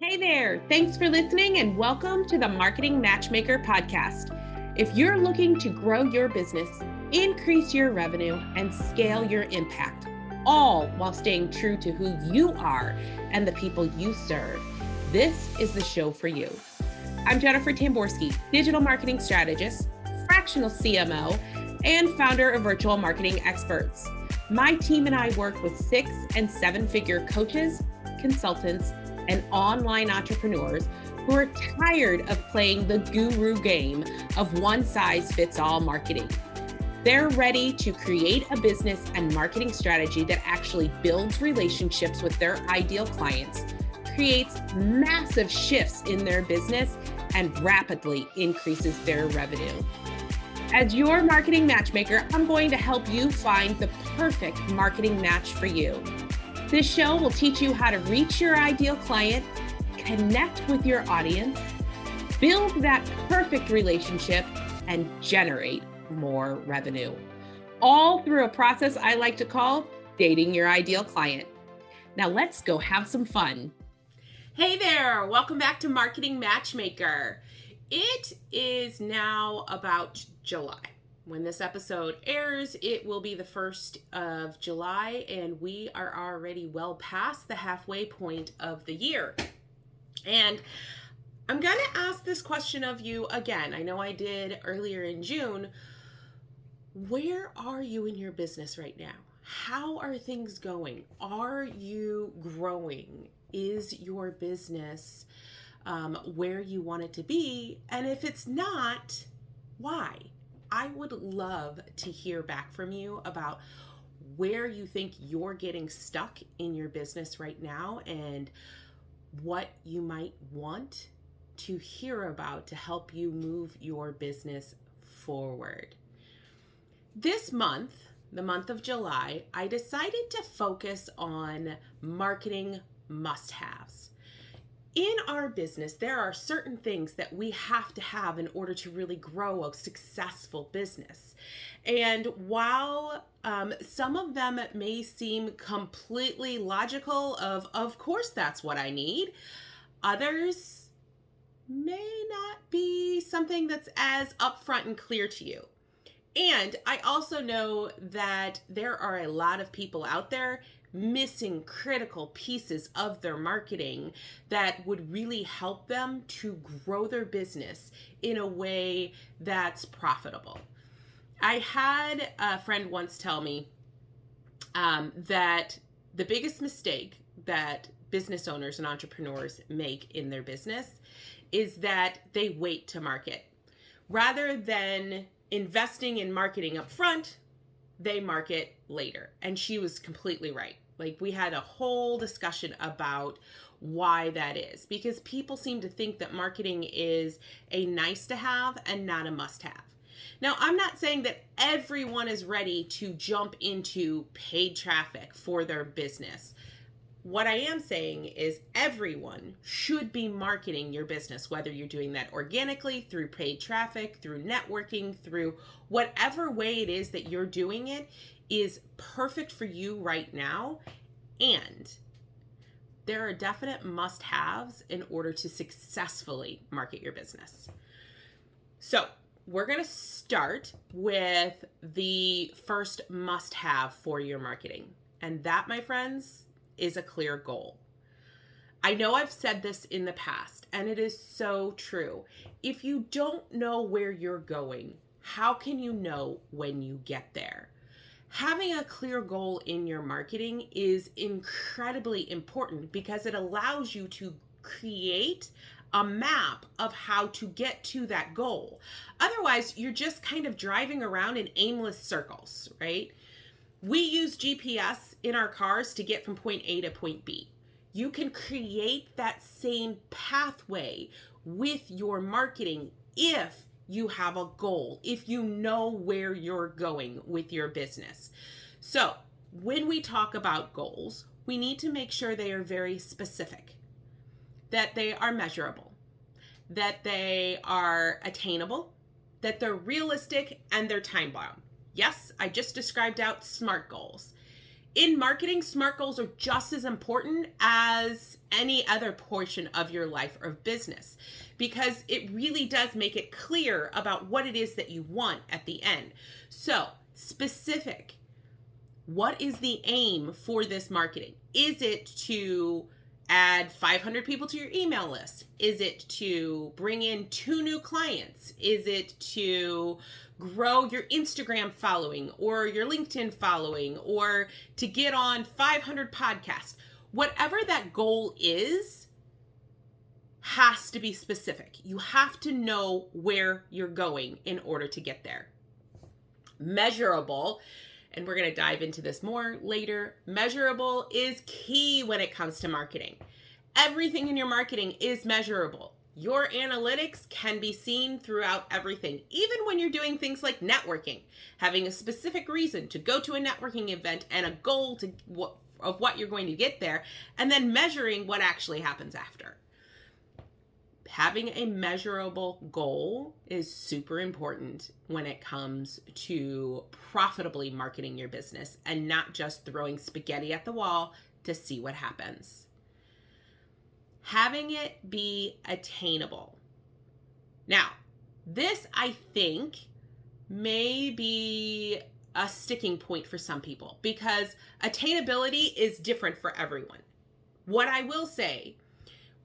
Hey there, thanks for listening and welcome to the Marketing Matchmaker podcast. If you're looking to grow your business, increase your revenue, and scale your impact, all while staying true to who you are and the people you serve, this is the show for you. I'm Jennifer Tamborski, digital marketing strategist, fractional CMO, and founder of Virtual Marketing Experts. My team and I work with 6- and 7-figure coaches, consultants, and online entrepreneurs who are tired of playing the guru game of one-size-fits-all marketing. They're ready to create a business and marketing strategy that actually builds relationships with their ideal clients, creates massive shifts in their business, and rapidly increases their revenue. As your marketing matchmaker, I'm going to help you find the perfect marketing match for you. This show will teach you how to reach your ideal client, connect with your audience, build that perfect relationship, and generate more revenue. All through a process I like to call dating your ideal client. Now let's go have some fun. Hey there, welcome back to Marketing Matchmaker. It is now about July. When this episode airs, it will be the 1st of July, and we are already well past the halfway point of the year. And I'm going to ask this question of you again. I know I did earlier in June. Where are you in your business right now? How are things going? Are you growing? Is your business where you want it to be? And if it's not, why? I would love to hear back from you about where you think you're getting stuck in your business right now and what you might want to hear about to help you move your business forward. This month, the month of July, I decided to focus on marketing must-haves. In our business, there are certain things that we have to have in order to really grow a successful business. And while some of them may seem completely logical of course that's what I need, others may not be something that's as upfront and clear to you. And I also know that there are a lot of people out there missing critical pieces of their marketing that would really help them to grow their business in a way that's profitable. I had a friend once tell me that the biggest mistake that business owners and entrepreneurs make in their business is that they wait to market. Rather than investing in marketing up front, they market later. And she was completely right. Like, we had a whole discussion about why that is, because people seem to think that marketing is a nice to have and not a must have. Now, I'm not saying that everyone is ready to jump into paid traffic for their business. What I am saying is everyone should be marketing your business, whether you're doing that organically, through paid traffic, through networking, through whatever way it is that you're doing it is perfect for you right now. And there are definite must-haves in order to successfully market your business. So we're going to start with the first must-have for your marketing. And that, my friends, is a clear goal. I know I've said this in the past, and it is so true. If you don't know where you're going, how can you know when you get there? Having a clear goal in your marketing is incredibly important because it allows you to create a map of how to get to that goal. Otherwise, you're just kind of driving around in aimless circles, right? We use GPS in our cars to get from point A to point B. You can create that same pathway with your marketing if you have a goal, if you know where you're going with your business. So when we talk about goals, we need to make sure they are very specific, that they are measurable, that they are attainable, that they're realistic, and they're time-bound. Yes, I just described out SMART goals. In marketing, SMART goals are just as important as any other portion of your life or business, because it really does make it clear about what it is that you want at the end. So, specific. What is the aim for this marketing? Is it to add 500 people to your email list? Is it to bring in 2 new clients? Is it to grow your Instagram following or your LinkedIn following, or to get on 500 podcasts? Whatever that goal is, has to be specific. You have to know where you're going in order to get there. Measurable. And we're going to dive into this more later. Measurable is key when it comes to marketing. Everything in your marketing is measurable. Your analytics can be seen throughout everything, even when you're doing things like networking, having a specific reason to go to a networking event and a goal of what you're going to get there, and then measuring what actually happens after. Having a measurable goal is super important when it comes to profitably marketing your business and not just throwing spaghetti at the wall to see what happens. Having it be attainable. Now, this I think may be a sticking point for some people because attainability is different for everyone. What I will say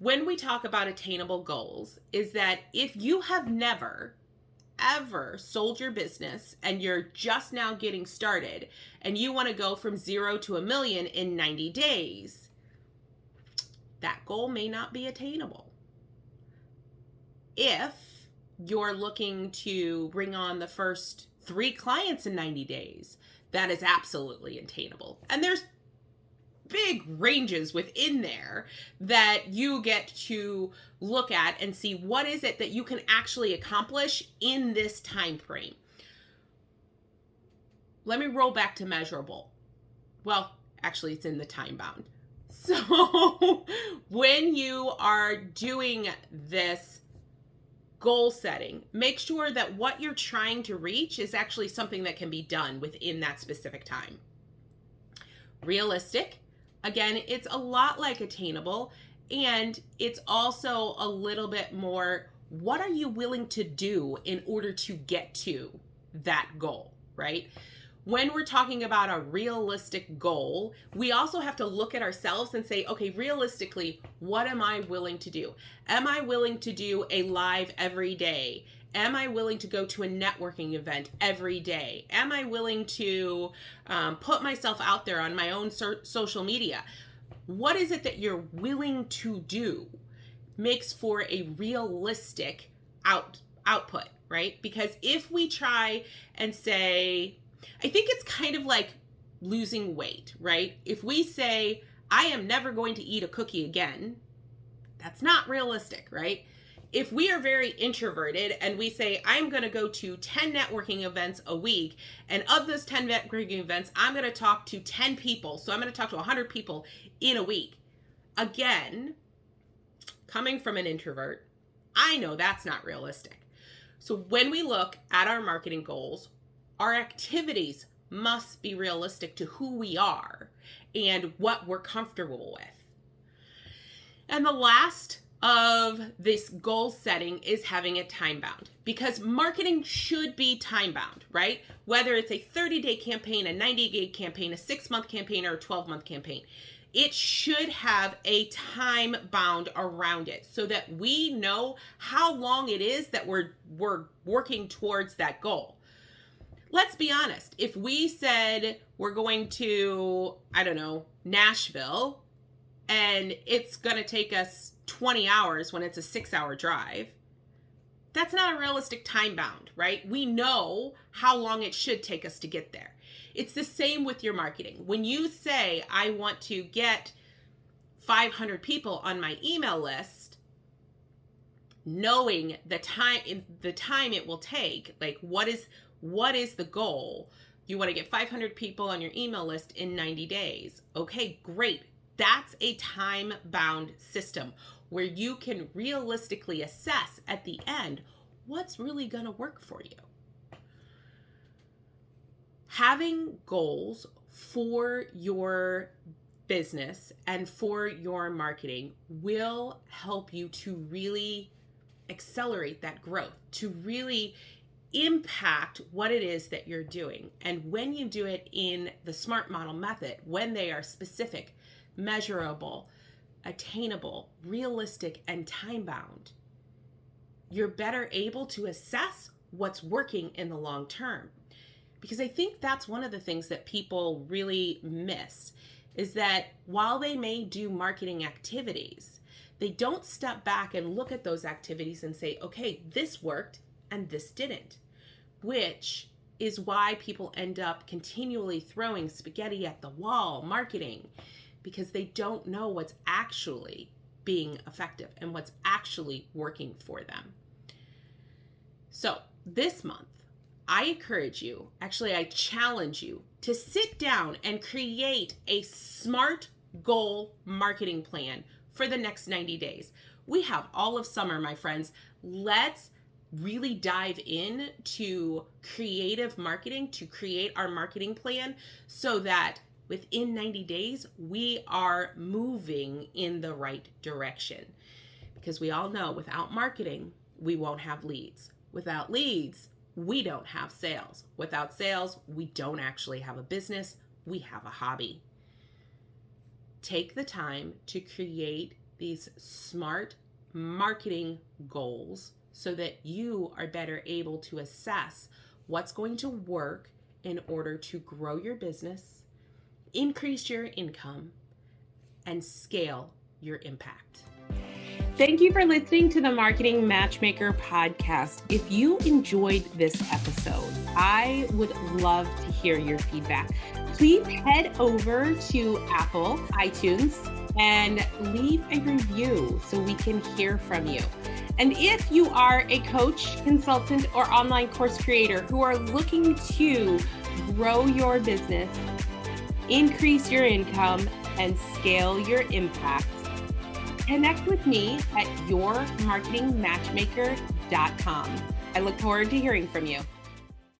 when we talk about attainable goals is that if you have never, ever sold your business and you're just now getting started and you want to go from 0 to $1 million in 90 days, that goal may not be attainable. If you're looking to bring on the first 3 clients in 90 days, that is absolutely attainable. And there's big ranges within there that you get to look at and see what is it that you can actually accomplish in this time frame. Let me roll back to measurable. Well, actually it's in the time bound. So when you are doing this goal setting, make sure that what you're trying to reach is actually something that can be done within that specific time. Realistic. Again, it's a lot like attainable, and it's also a little bit more, what are you willing to do in order to get to that goal, right? When we're talking about a realistic goal, we also have to look at ourselves and say, okay, realistically, what am I willing to do? Am I willing to do a live every day? Am I willing to go to a networking event every day? Am I willing to put myself out there on my own social media? What is it that you're willing to do makes for a realistic output, right? Because if we try and say, I think it's kind of like losing weight, right? If we say, I am never going to eat a cookie again, that's not realistic, right? If we are very introverted and we say, I'm going to go to 10 networking events a week, and of those 10 networking events, I'm going to talk to 10 people. So I'm going to talk to 100 people in a week. Again, coming from an introvert, I know that's not realistic. So when we look at our marketing goals, our activities must be realistic to who we are and what we're comfortable with. And the last of this goal setting is having it time bound, because marketing should be time bound, right? Whether it's a 30-day campaign, a 90-day campaign, a 6-month campaign, or a 12-month campaign, it should have a time bound around it so that we know how long it is that we're working towards that goal. Let's be honest. If we said we're going to, Nashville, and it's going to take us 20 hours when it's a 6-hour drive, that's not a realistic time bound, right? We know how long it should take us to get there. It's the same with your marketing. When you say, I want to get 500 people on my email list, knowing the time it will take, like what is the goal? You want to get 500 people on your email list in 90 days. Okay, great. That's a time-bound system where you can realistically assess at the end what's really going to work for you. Having goals for your business and for your marketing will help you to really accelerate that growth, to really impact what it is that you're doing. And when you do it in the SMART model method, when they are specific, measurable, attainable, realistic, and time-bound, you're better able to assess what's working in the long term. Because I think that's one of the things that people really miss, is that while they may do marketing activities, they don't step back and look at those activities and say, okay, this worked and this didn't, which is why people end up continually throwing spaghetti at the wall marketing, because they don't know what's actually being effective and what's actually working for them. So this month, I encourage you, actually I challenge you to sit down and create a SMART goal marketing plan for the next 90 days. We have all of summer, my friends. Let's really dive in to creative marketing, to create our marketing plan so that within 90 days, we are moving in the right direction. Because we all know without marketing, we won't have leads. Without leads, we don't have sales. Without sales, we don't actually have a business. We have a hobby. Take the time to create these SMART marketing goals so that you are better able to assess what's going to work in order to grow your business, increase your income, and scale your impact. Thank you for listening to the Marketing Matchmaker podcast. If you enjoyed this episode, I would love to hear your feedback. Please head over to Apple, iTunes, and leave a review so we can hear from you. And if you are a coach, consultant, or online course creator who are looking to grow your business, increase your income, and scale your impact, connect with me at yourmarketingmatchmaker.com. I look forward to hearing from you.